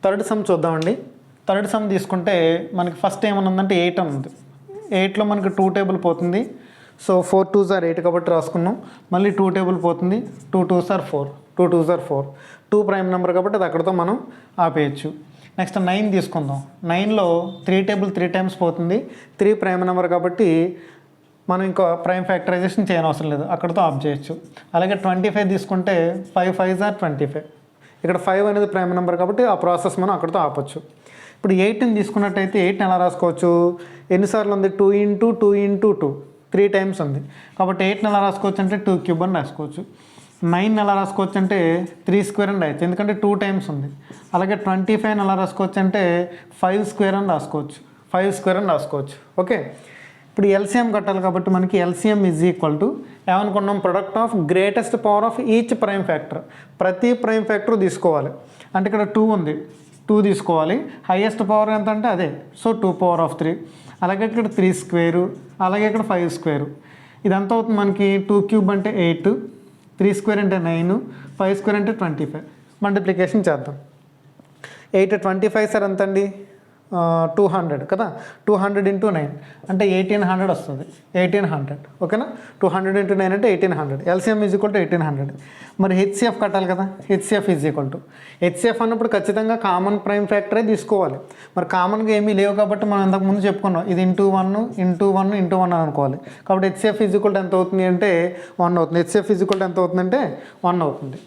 Third sum చూద్దామండి. Third sum తీసుకుంటే మనకి ఫస్ట్ ఏమన్నా ఉందంటే 8 అని ఉంది. 8లో మనకి 2 టేబుల్ పోతుంది. సో 4 2s are 8 కాబట్టి రాసుకున్నాం. మళ్ళీ 2 టేబుల్ పోతుంది. 2 2s are 4, 2 2s are 4. 2 prime number కాబట్టి అది అక్కడితో మనం ఆపేయచ్చు. నెక్స్ట్ 9 తీసుకుందాం. 9లో 3 టేబుల్ 3 టైమ్స్ పోతుంది. 3 ప్రైమ్ నెంబర్ కాబట్టి మనం ఇంకా ప్రైమ్ ఫ్యాక్టరైజేషన్ చేయనవసరం లేదు, అక్కడితో ఆఫ్ చేయొచ్చు. అలాగే 25 తీసుకుంటే 5 5s are 25. ఇక్కడ 5 అనేది ప్రైమ్ నెంబర్ కాబట్టి ఆ ప్రాసెస్ మనం అక్కడితో ఆపొచ్చు. ఇప్పుడు 8ని తీసుకున్నట్టయితే 8ని ఎలా రాసుకోవచ్చు? ఎన్నిసార్లు ఉంది? 2 into 2 into 2, 3 టైమ్స్ ఉంది కాబట్టి 8ని ఎలా రాసుకోవచ్చు అంటే 2 cube అని రాసుకోవచ్చు. 9ని ఎలా రాసుకోవచ్చు అంటే 3 square అని రాయొచ్చు, ఎందుకంటే 2 టైమ్స్ ఉంది. అలాగే 25ని ఎలా రాసుకోవచ్చు అంటే 5 square అని రాసుకోవచ్చు, 5 square అని రాసుకోవచ్చు. ఓకే, ఇప్పుడు ఎల్సిఎం కట్టాలి కాబట్టి మనకి ఎల్సిఎం ఈజ్ ఈక్వల్ టు ఏమనుకున్నాం? Product of greatest power of each prime factor. ప్రతి ప్రైమ్ ఫ్యాక్టర్ తీసుకోవాలి. అంటే ఇక్కడ 2 ఉంది, 2 తీసుకోవాలి. హైయెస్ట్ పవర్ ఎంత అంటే అదే, సో 2 power of 3. అలాగే ఇక్కడ 3 square, అలాగే ఇక్కడ 5 square. ఇదంతా అవుతుంది మనకి 2 cube అంటే 8, 3 square అంటే 9, 5 square అంటే 25. మల్టిప్లికేషన్ చేద్దాం. 8 25 సార్ ఎంత అండి? 200 కదా. 200 into 9 అంటే 1800 వస్తుంది. 1800 ఓకేనా. 200 into 9 అంటే 1800. LCM is equal to 1800. మరి హెచ్సిఎఫ్ కట్టాలి కదా. HCF is equal to HCF అన్నప్పుడు ఖచ్చితంగా కామన్ ప్రైమ్ ఫ్యాక్టరే తీసుకోవాలి. మరి కామన్గా ఏమీ లేవు కాబట్టి మనం ఇంతకుముందు చెప్పుకున్నాం, ఇది ఇంటూ 1 into 1 into 1 అనుకోవాలి. కాబట్టి హెచ్సిఎఫ్ ఈజ్ ఈక్వల్ టు ఎంత అవుతుంది అంటే 1 అవుతుంది. హెచ్సిఎఫ్ ఈజ్ ఈక్వల్ టు ఎంత అవుతుందంటే 1 అవుతుంది.